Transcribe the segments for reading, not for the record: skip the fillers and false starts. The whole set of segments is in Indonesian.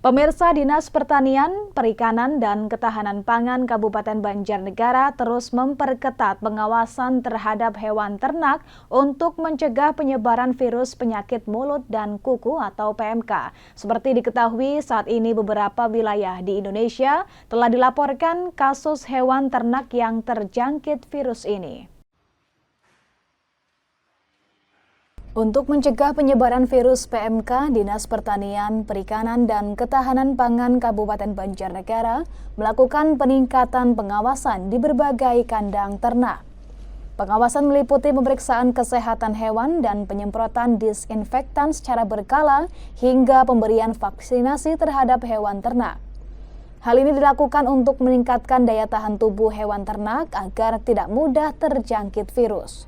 Pemirsa, Dinas Pertanian, Perikanan, dan Ketahanan Pangan Kabupaten Banjarnegara terus memperketat pengawasan terhadap hewan ternak untuk mencegah penyebaran virus penyakit mulut dan kuku atau PMK. Seperti diketahui, saat ini beberapa wilayah di Indonesia telah dilaporkan kasus hewan ternak yang terjangkit virus ini. Untuk mencegah penyebaran virus PMK, Dinas Pertanian, Perikanan, dan Ketahanan Pangan Kabupaten Banjarnegara melakukan peningkatan pengawasan di berbagai kandang ternak. Pengawasan meliputi pemeriksaan kesehatan hewan dan penyemprotan disinfektan secara berkala hingga pemberian vaksinasi terhadap hewan ternak. Hal ini dilakukan untuk meningkatkan daya tahan tubuh hewan ternak agar tidak mudah terjangkit virus.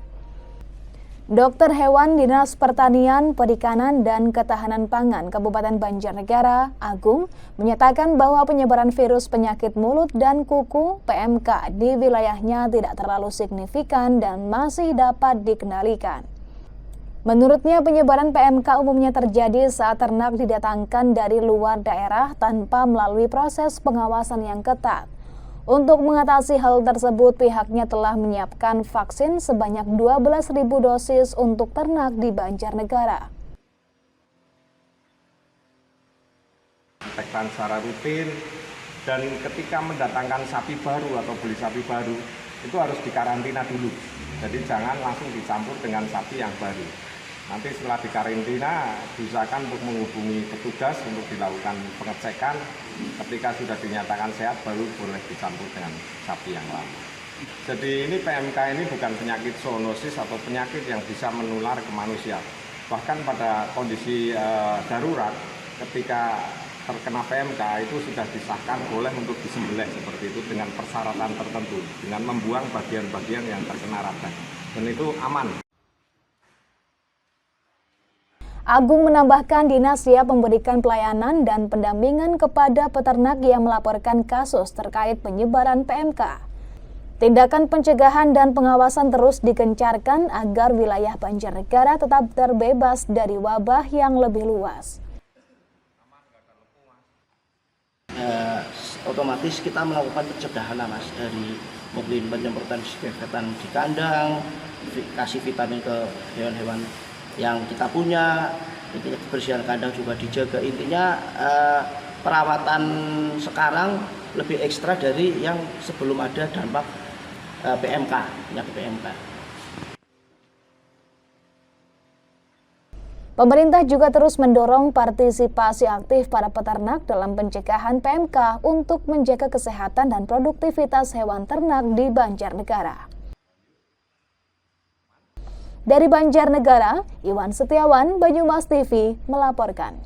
Dokter Hewan Dinas Pertanian, Perikanan, dan Ketahanan Pangan Kabupaten Banjarnegara, Agung, menyatakan bahwa penyebaran virus penyakit mulut dan kuku (PMK) di wilayahnya tidak terlalu signifikan dan masih dapat dikendalikan. Menurutnya, penyebaran PMK umumnya terjadi saat ternak didatangkan dari luar daerah tanpa melalui proses pengawasan yang ketat. Untuk mengatasi hal tersebut, pihaknya telah menyiapkan vaksin sebanyak 12.000 dosis untuk ternak di Banjarnegara. Detekan secara rutin, dan ketika mendatangkan sapi baru atau beli sapi baru, itu harus dikarantina dulu. Jadi jangan langsung dicampur dengan sapi yang baru. Nanti setelah dikarantina, diusahakan untuk menghubungi petugas untuk dilakukan pengecekan. Ketika sudah dinyatakan sehat, baru boleh dicampur dengan sapi yang lama. Jadi ini PMK ini bukan penyakit zoonosis atau penyakit yang bisa menular ke manusia. Bahkan pada kondisi darurat, ketika terkena PMK itu sudah disahkan boleh untuk disembelih seperti itu dengan persyaratan tertentu, dengan membuang bagian-bagian yang terkena radang. Dan itu aman. Agung menambahkan dinas siap memberikan pelayanan dan pendampingan kepada peternak yang melaporkan kasus terkait penyebaran PMK. Tindakan pencegahan dan pengawasan terus digencarkan agar wilayah Banjarnegara tetap terbebas dari wabah yang lebih luas. Otomatis kita melakukan pencegahan, Mas, dari mungkin penyemprotan disinfektan di kandang, kasih vitamin ke hewan-hewan yang kita punya, intinya kebersihan kandang juga dijaga. Intinya perawatan sekarang lebih ekstra dari yang sebelum ada dampak PMK, penyakit PMK. Pemerintah juga terus mendorong partisipasi aktif para peternak dalam pencegahan PMK untuk menjaga kesehatan dan produktivitas hewan ternak di Banjarnegara. Dari Banjarnegara, Iwan Setiawan, Banyumas TV melaporkan.